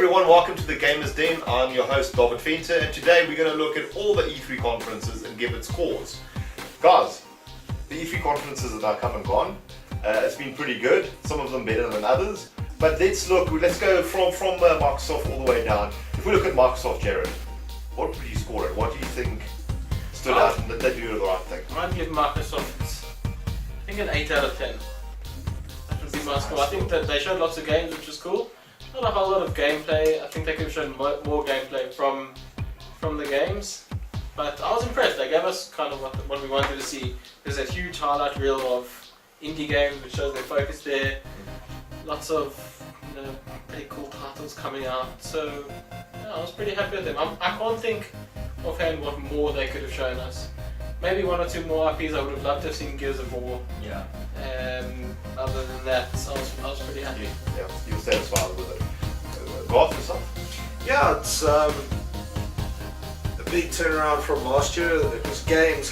everyone, welcome to the Gamers Den. I'm your host David Fenter, and today we're going to look at all the E3 conferences and give it scores. Guys, the E3 conferences have now come and gone. It's been pretty good, some of them better than others. But let's go from Microsoft all the way down. If we look at Microsoft, Jared, what would you score it? What do you think stood out and that they do the right thing? I might give Microsoft, I think an 8 out of 10. That would be my score. I think that they showed lots of games, which was cool. Not a whole lot of gameplay. I think they could have shown more gameplay from the games. But I was impressed. They gave us kind of what we wanted to see. There's a huge highlight reel of indie games, which shows their focus there. Lots of pretty cool titles coming out. So yeah, I was pretty happy with them. I can't think offhand what more they could have shown us. Maybe one or two more IPs. I would have loved to have seen Gears of War. Yeah. Other than that, I was pretty happy. Yeah, you were satisfied with it. Go off yourself. Yeah, it's a big turnaround from last year. It was games,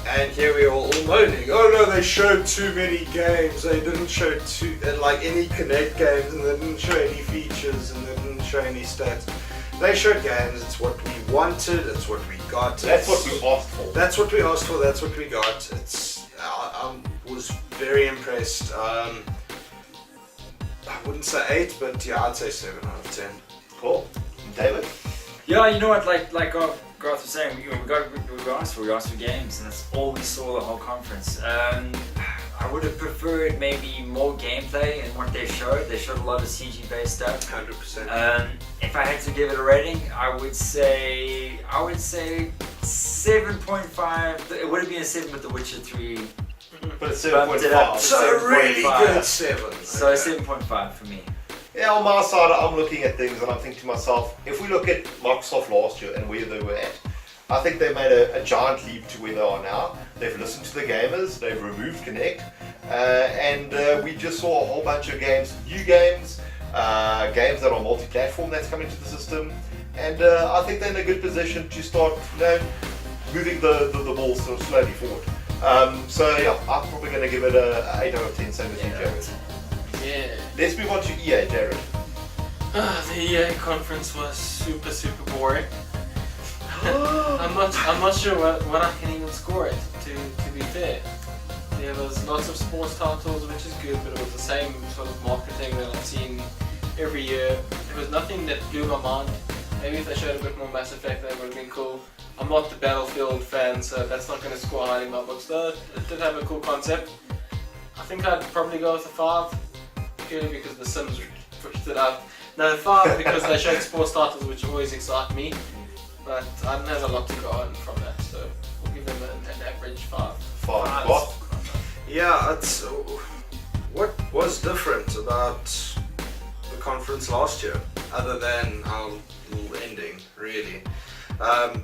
and here we are all moaning. Oh no, they showed too many games. They didn't show any Connect games, and they didn't show any features, and they didn't show any stats. They showed games. It's what we wanted. It's what we got. That's what we asked for. That's what we asked for. That's what we got. I was very impressed. I wouldn't say 8, but yeah, I'd say 7 out of 10. Cool. David? Yeah, you know what? Like Garth was saying, we asked for games, and that's all we saw the whole conference. I would have preferred maybe more gameplay in what they showed. They showed a lot of CG-based stuff. 100%. If I had to give it a rating, I would say 7.5. It would have been a 7 with The Witcher 3. But it's Bumped it up 7.5. to So a really 7.5. good 7. So Okay. 7.5 for me. Yeah, on my side, I'm looking at things and I'm thinking to myself, if we look at Microsoft last year and where they were at, I think they made a giant leap to where they are now. They've listened to the gamers, they've removed Connect, and we just saw a whole bunch of games, new games, games that are multi-platform that's coming to the system, and I think they're in a good position to start moving the ball sort of slowly forward. So yeah, I'm probably going to give it a 8 out of 10, same as you, Jared. Yeah. Let's move on to EA, Jared. The EA conference was super boring. I'm not sure what I can even score it, to be fair. There was lots of sports titles, which is good, but it was the same sort of marketing that I've seen every year. There was nothing that blew my mind. Maybe if they showed a bit more Mass Effect, that would have been cool. I'm not the Battlefield fan, so that's not going to score highly in my books, though it did have a cool concept. I think I'd probably go with a 5, purely because The Sims pushed it up. No, 5 because they showed sports titles, which always excite me. But I don't have a lot to go on from that, so we'll give them an average 5. 5. What? Yeah, it's what was different about the conference last year, other than our little ending, really.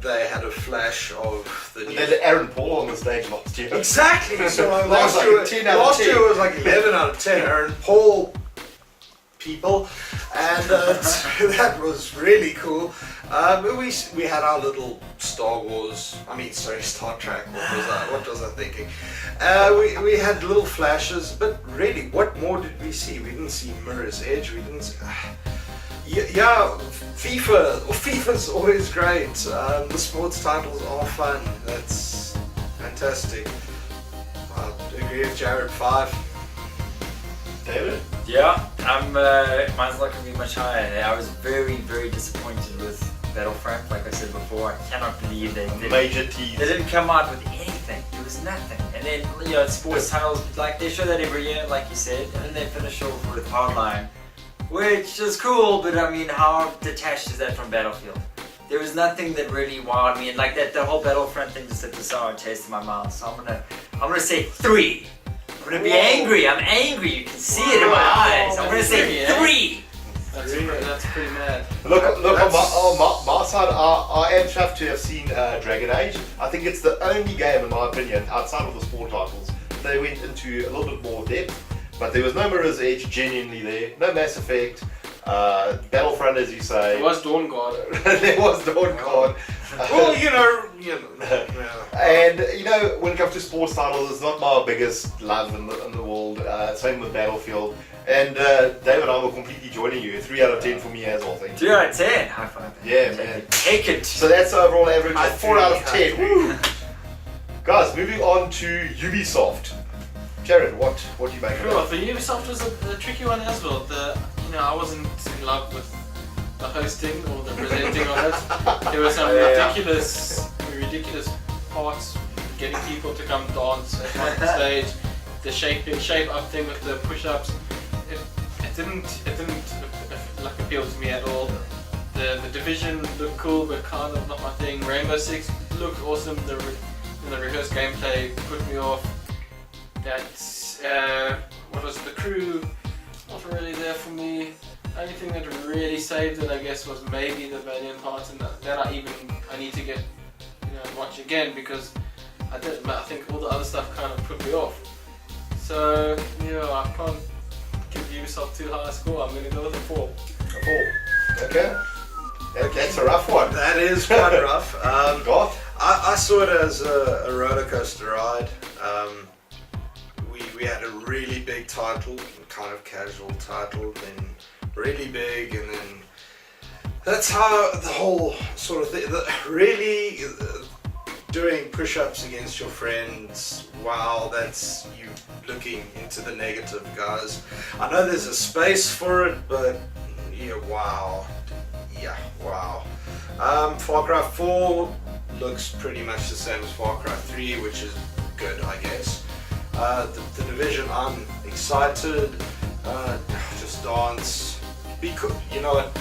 They had a flash of the And new. then Aaron Paul on the stage last year. Exactly. So That was last like year, a 10 out of 10. was like 11 out of 10. Aaron Paul people, and that was really cool. We had our little Star Trek. What was I thinking? We had little flashes, but really, what more did we see? We didn't see Mirror's Edge. We didn't. Yeah, FIFA's always great. The sports titles are fun. That's fantastic. I agree with Jared. 5. David? Yeah, mine's not going to be much higher. I was very disappointed with Battlefront. Like I said before, I cannot believe they Major tease. didn't come out with anything. There was nothing. And then, sports titles, like they show that every year, like you said, and then they finish off with Hardline, which is cool, but I mean, how detached is that from Battlefield? There was nothing that really wowed me, and like that, the whole Battlefront thing just left a sour taste in my mouth. So I'm gonna say 3. I'm gonna be angry. I'm angry. You can see it in my eyes. I'm gonna say 3. That's pretty mad. Look on my side, I am chuffed to have seen Dragon Age. I think it's the only game, in my opinion, outside of the sport titles, they went into a little bit more depth. But there was no Mirror's Edge genuinely there, no Mass Effect, Battlefront, as you say. There was Dawn Guard. There was Dawn Guard. Well, And when it comes to sports titles, it's not my biggest love in the world. Same with Battlefield. And David and I were completely joining you. 3 out of 10 for me as well, thank you. 3 out of 10. High five. Yeah, man. Take it. So that's the overall average High of 4 out of three, 10. Woo. Guys, moving on to Ubisoft. Jared, what do you make of Sure, that? for Ubisoft was a tricky one as well. I wasn't in love with the hosting or the presenting of it. There were some ridiculous parts, getting people to come dance at one stage, the shape up thing with the push-ups. It didn't like appeal to me at all. The Division looked cool, but kind of not my thing. Rainbow Six looked awesome. The rehearsed gameplay put me off. What was it, the crew? Not really there for me. The only thing that really saved it, I guess, was maybe the Valiant part, and that I need to get watch again, because I think all the other stuff kind of put me off. So I can't give Ubisoft too high a score. I'm gonna go with a 4. A 4. Okay. That's a rough one. That is quite rough. Goth? I saw it as a roller coaster ride. We had a really big title, kind of casual title, then really big, and then that's how the whole sort of thing. Really doing push-ups against your friends. Wow, that's you looking into the negative, guys. I know there's a space for it, but yeah, wow. Far Cry 4 looks pretty much the same as Far Cry 3, which is good, I guess. The Division, I'm excited. Just Dance. You know what?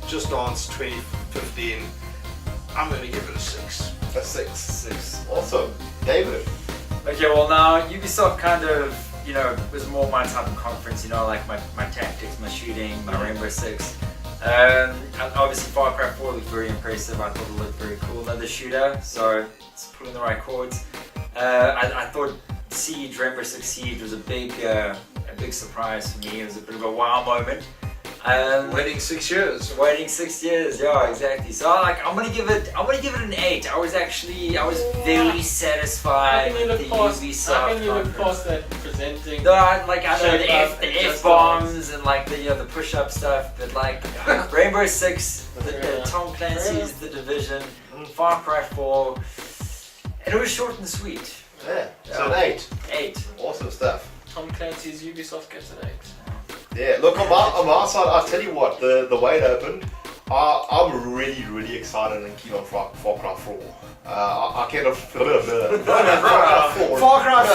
Just Dance 2015. I'm going to give it a 6. A 6. Awesome. David? Okay, well now Ubisoft kind of, was more my type of conference, like my tactics, my shooting, my Rainbow Six. Obviously Far Cry 4 looked very impressive. I thought it looked very cool. Another shooter, so it's pulling the right chords. I thought Rainbow Six Siege was a big surprise for me. It was a bit of a wow moment. Waiting 6 years. Waiting 6 years, yeah, exactly. So I'm gonna give it an 8. I was very satisfied with the Ubisoft. How can you look past that presenting? No, I know the F bombs and the push-up stuff, but Rainbow Six, the Tom Clancy's The Division, Far Cry 4, and it was short and sweet. Yeah, so an 8. 8. Awesome stuff. Tom Clancy's Ubisoft gets an 8. Yeah, look, on my side, I'll tell you what, the way it opened, I'm really excited and keen on Far Cry 4. I kind of... Far Cry 4!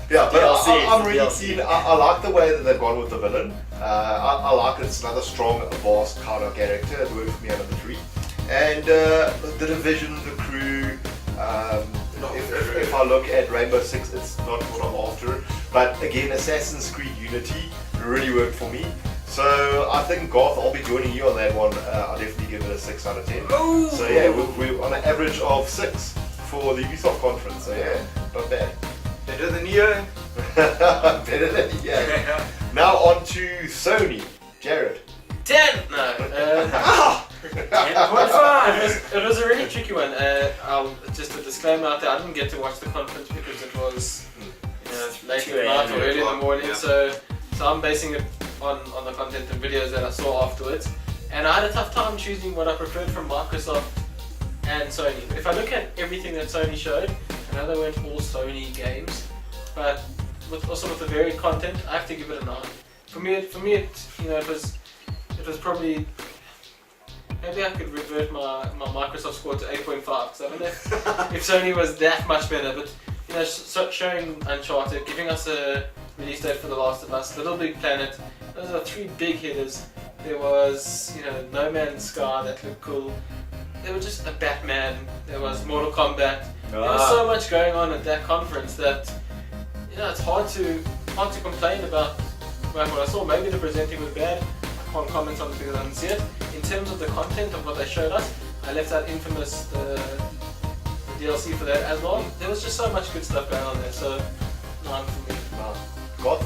Yeah, but DLC, I'm really DLC. keen. I like the way that they've gone with the villain. I like it's another strong, vast kind of character. It worked for me out of the 3. And the Division, the crew... If I look at Rainbow Six, it's not what I'm after. But again, Assassin's Creed Unity really worked for me. So I think Garth, I'll be joining you on that one. I'll definitely give it a 6 out of 10. Ooh. So yeah, we're on an average of 6 for the Ubisoft conference. So yeah, not bad. Better than you. Better than yeah. Now on to Sony. Jared. 10! No. 10.5. It was a really tricky one. Just a disclaimer out there, I didn't get to watch the conference because it was late 2 at night or early in the morning, yeah. so I'm basing it on the content and videos that I saw afterwards. And I had a tough time choosing what I preferred from Microsoft and Sony. If I look at everything that Sony showed, I know they weren't all Sony games, but also with the varied content, I have to give it a 9. For me, it was probably... Maybe I could revert my Microsoft score to 8.5, because I don't know if Sony was that much better, but showing Uncharted, giving us a release date for The Last of Us, Little Big Planet, those are 3 big hitters. There was, No Man's Sky that looked cool. There was just a Batman, there was Mortal Kombat. There was so much going on at that conference that, it's hard to complain about what I saw. Maybe the presenting was bad. I can't comment on it because I didn't see it. In terms of the content of what they showed us, I left out Infamous, the DLC for that as well. There was just so much good stuff going on there, so 9 for me. Garth?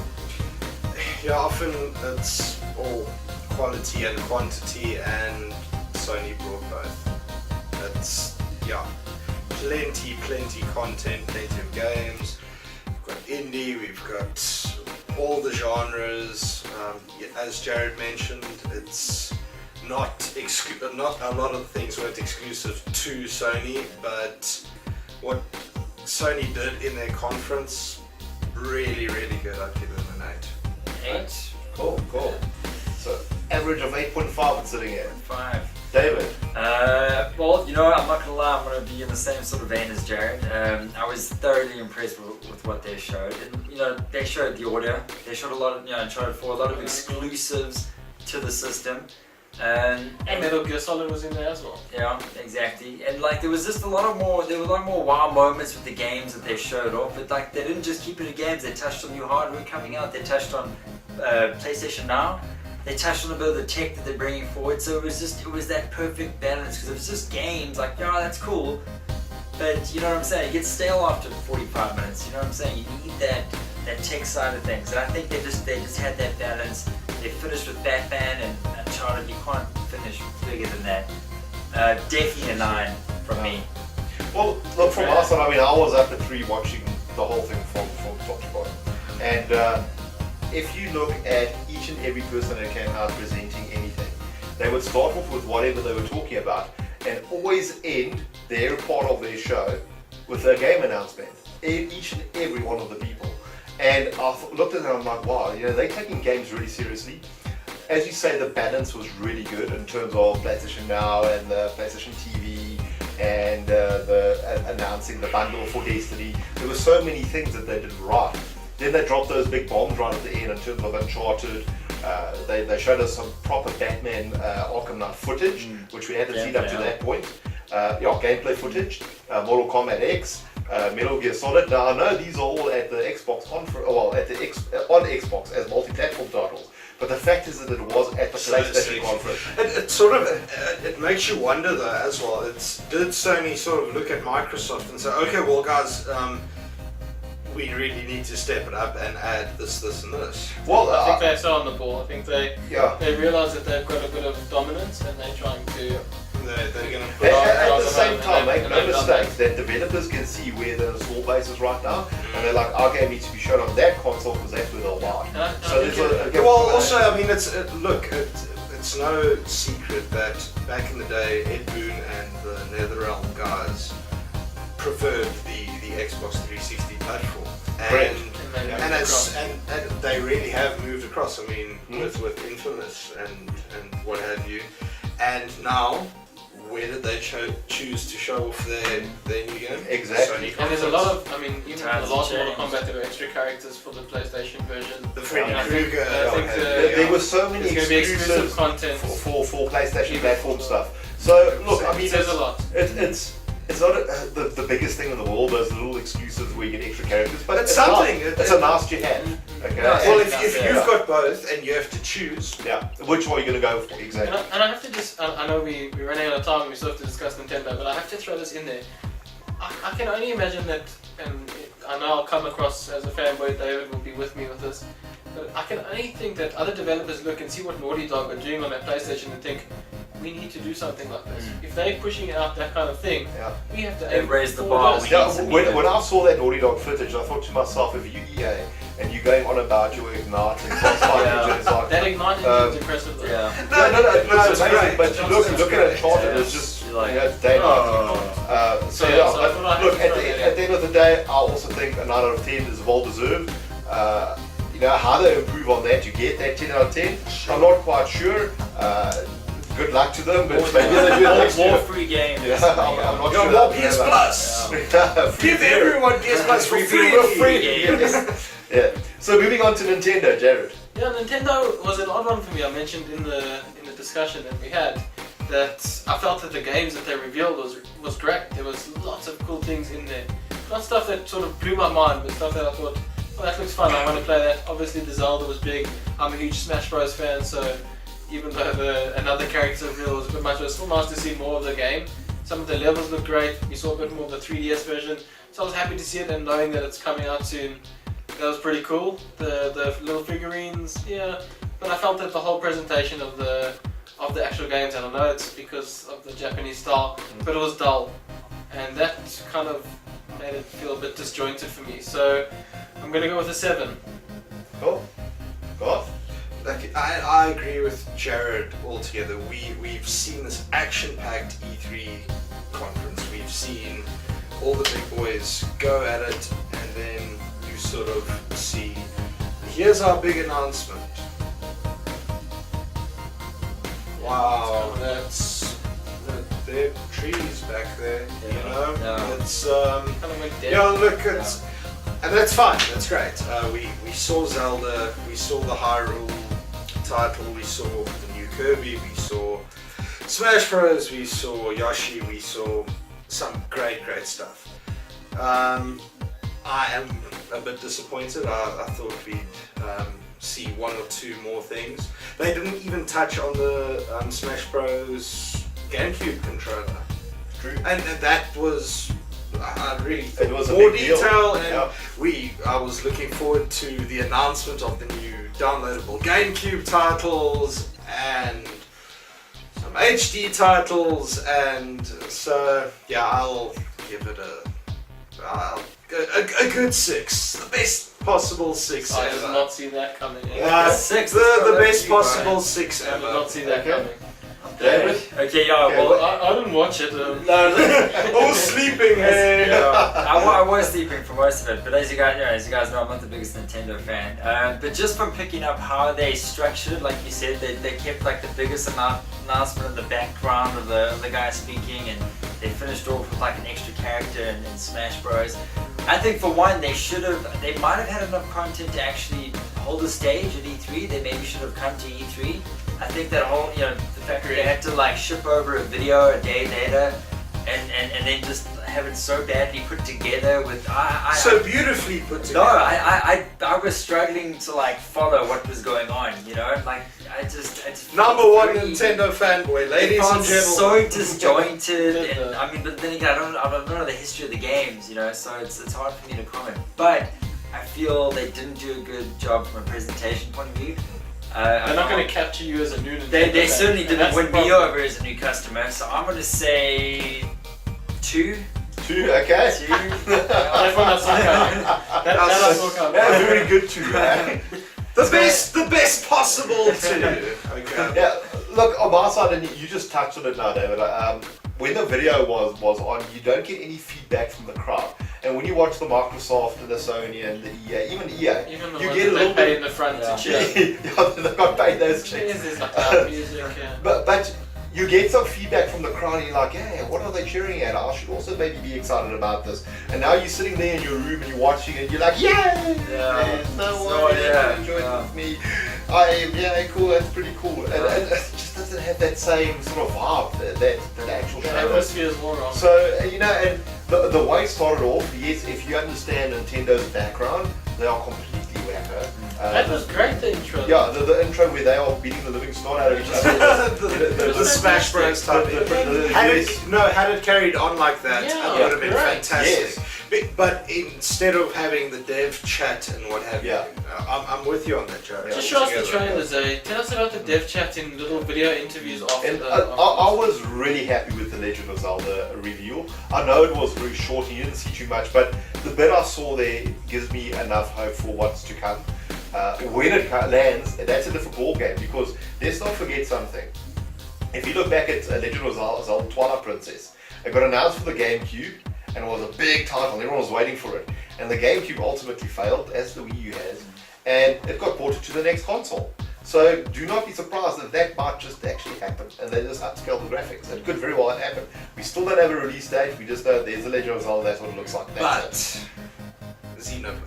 Yeah, often it's all quality and quantity, and Sony brought both. It's, plenty content, plenty of games. We've got indie, we've got all the genres. As Jared mentioned, it's not a lot of things weren't exclusive to Sony, but what Sony did in their conference, really, really good. I'd give them an 8. 8. Cool. So average of 8.5 it's sitting at. 5. David. Well, you know what, I'm not gonna lie, I'm gonna be in the same sort of vein as Jared. I was thoroughly impressed with what they showed. And, you know, they showed the audio, they showed a lot of, showed for a lot of exclusives to the system. And Metal Gear Solid was in there as well. Yeah, exactly. And like there was just a lot more wow moments with the games that they showed off. But like they didn't just keep it in games, they touched on new hardware coming out, they touched on PlayStation Now. They touched on a bit of the tech that they're bringing forward, so it was that perfect balance, because if it's just games, like, yeah, that's cool, but you know what I'm saying, it gets stale after 45 minutes, you know what I'm saying, you need that tech side of things, and I think they just had that balance. They finished with Batman and Uncharted, you can't finish bigger than that. Definitely a 9 from me. Well, look, from our side, I mean, I was up at 3 watching the whole thing from top to bottom, and if you look at each and every person that came out presenting anything, they would start off with whatever they were talking about and always end their part of their show with a game announcement. Each and every one of the people. And I looked at them and I'm like, wow, you know, they're taking games really seriously. As you say, the balance was really good in terms of PlayStation Now and the PlayStation TV and the announcing the bundle for Destiny. There were so many things that they did right. Then they dropped those big bombs right at the end in terms of Uncharted. They showed us some proper Batman Arkham Knight footage, which we hadn't seen up to that point. Gameplay footage, Mortal Kombat X, Metal Gear Solid. Now I know these are all at the Xbox on Xbox as multi-platform titles, but the fact is that it was at the PlayStation conference. It makes you wonder though as well. Did Sony sort of look at Microsoft and say, okay, well guys, we really need to step it up and add this, and this? Well, I think they're so on the ball. I think they realise that they've got a bit of dominance and they're trying to. They're going to put at the same time, make no mistake, that developers can see where the install base is right now, and they're like, our game needs to be shown on that console because that's where they'll buy. So also, I mean, it's no secret that back in the day, Ed Boon and the NetherRealm guys preferred the Xbox 360 platform, and they really have moved across. I mean, with Infamous and what have you, and now where did they choose to show off their new game? Exactly. And there's a lot of, I mean, even the last Mortal Kombat, there were extra characters for the PlayStation version. The Freddy Krueger. There were so many exclusive content for PlayStation platform stuff. So look, I mean, there's a lot. It's not the biggest thing in the world, those little exclusives where you get extra characters, but it's something. It's a nice to have. Okay. Well, if you've got both and you have to choose, which one are you going to go for? Exactly. And I have to just, I know we're running out of time and we still have to discuss Nintendo, but I have to throw this in there. I can only imagine that, and I know I'll come across as a fanboy, David will be with me with this, but I can only think that other developers look and see what Naughty Dog are doing on their PlayStation and think, we need to do something like this. If they're pushing out that kind of thing, we have to raise the bar. When I saw that Naughty Dog footage, I thought to myself, if you EA and you're going on about your Ignite and crossfire engines, like that Ignite engine is impressive though. No, it's amazing. But you look at Uncharted, it's just it's day and night. Look, at the end of the day, I also think a 9 out of 10 is well deserved. How they improve on that to get that 10 out of 10, I'm not quite sure. Good luck to them, but maybe they do it next year. More free games. I'm not sure. More PS Plus. Give everyone PS Plus for free. Yeah. So moving on to Nintendo, Jared. Yeah, Nintendo was an odd one for me. I mentioned in the discussion that we had that I felt that the games that they revealed was great. There was lots of cool things in there. Not stuff that sort of blew my mind, but stuff that I thought, oh, that looks fun. I want to play that. Obviously, the Zelda was big. I'm a huge Smash Bros fan, so. Even though another character reveal was a bit much, it was still nice to see more of the game. Some of the levels looked great. We saw a bit more of the 3DS version, so I was happy to see it and knowing that it's coming out soon. That was pretty cool. The little figurines, but I felt that the whole presentation of the actual games, and I know it's because of the Japanese style, but it was dull, and that kind of made it feel a bit disjointed for me. So I'm gonna go with a 7. Cool. God. Like, I agree with Jared altogether. We've seen this action-packed E3 conference. We've seen all the big boys go at it, and then you sort of see, here's our big announcement. Wow, that's there are trees back there. You know, Yeah. it's Kind of went dead. yeah. Look, it's and that's fine. That's great. We saw Zelda. We saw the Hyrule title. We saw the new Kirby. We saw Smash Bros. We saw Yoshi. We saw some great stuff. I am a bit disappointed. I thought we'd see one or two more things. They didn't even touch on the Smash Bros. GameCube controller. True. And that was, I really thought It was a more big deal. detail, and Yeah. I was looking forward to the announcement of the new downloadable GameCube titles and some HD titles, and so yeah, I'll give it a good 6, the best possible 6 I did ever. not see that coming. Six, the that's best probably possible 6 I did ever. not see that Okay. coming. David? Okay, yeah, Okay, well, I didn't watch it. All sleeping, hey. yeah, I was sleeping for most of it, but as you guys know, I'm not the biggest Nintendo fan. But just from picking up how they structured it, like you said, they kept like the biggest announcement in the background of the guy speaking, and they finished off with like an extra character in Smash Bros. I think for one, they might have had enough content to actually hold a stage at E3. They maybe should have come to E3. I think that whole, the fact that they had to like ship over a video a day later, and then just have it so badly put together with So beautifully put together. no, I was struggling to like follow what was going on, like I just Number felt one very- Nintendo fanboy, it ladies felt and gentlemen. so disjointed, Did and the- I mean, but then again, I don't know the history of the games, so it's hard for me to comment. But I feel they didn't do a good job from a presentation point of view. They're not going to capture you as a new Nintendo They fan, certainly and didn't that's the win me problem. over as a new customer, so I'm gonna say 2. 2, okay. 2. That one I saw coming. That I saw coming. Yeah, very good too. The best possible 2. Okay. Yeah, look, on my side, and you just touched on it now, David. When the video was on, you don't get any feedback from the crowd. And when you watch the Microsoft and the Sony and the EA, even EA, Even the you ones get a that little they pay bit. in the front Yeah. to cheer. Yeah, they've got paid those checks. There's like loud music. Yeah. But you get some feedback from the crowd and you're like, hey, what are they cheering at? I should also maybe be excited about this. And now you're sitting there in your room and you're watching it and you're like, yay! Yeah. There's no So, one yeah, enjoying yeah. it with me. I am, yeah, cool, that's pretty cool. And it just doesn't have that same sort of vibe that actual The show. atmosphere is more wrong. So, and the way it started off, yes, if you understand Nintendo's background, they are completely wacko. That was great, the intro. Yeah, the intro where they are beating the living snot out of each other. the Smash Bros type The- thing. the- Had it carried on like that, Yeah, it would have been right. fantastic. But instead of having the dev chat and what have Yeah. you, I'm with you on that, Jared. Just show us the Altogether. trailers, eh? Tell us about the dev chat in little video interviews after And the. I was really happy with the Legend of Zelda reveal. I know it was very short and you didn't see too much, but the bit I saw there gives me enough hope for what's to come. When it lands, that's a different ball game because let's not forget something. If you look back at Legend of Zelda Twilight Princess, it got announced for the GameCube and it was a big title and everyone was waiting for it. And the GameCube ultimately failed, as the Wii U has, and it got ported to the next console. So do not be surprised if that might just actually happen and they just upscale the graphics. It could very well happen. We still don't have a release date, we just know there's the Legend of Zelda, that's what it looks like. That's it. But Xenoblade.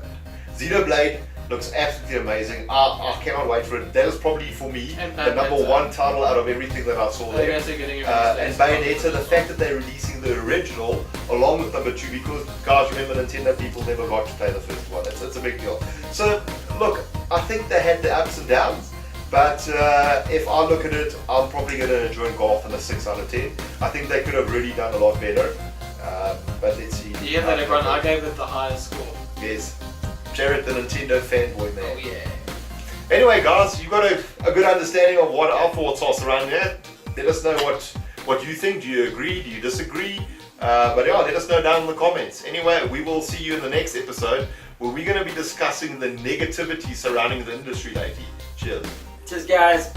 Xenoblade looks absolutely amazing. I cannot wait for it. That is probably for me And the number Bayonetta. one title out of everything that I saw They're there. going to getting And Bayonetta, the fact that they're releasing the original along with number 2, because guys, remember Nintendo people never got to play the first one. It's a big deal. So look, I think they had the ups and downs, but if I look at it, I'm probably going to join Golf in a 6 out of 10. I think they could have really done a lot better, but let's see. Yeah, that everyone, I gave it the highest score. Yes, Jared, the Nintendo fanboy man. Oh yeah. Anyway, guys, you got a good understanding of what our thoughts are surrounding that. Let us know what you think. Do you agree? Do you disagree? But yeah, let us know down in the comments. Anyway, we will see you in the next episode where we're going to be discussing the negativity surrounding the industry lately. Cheers. Cheers, guys.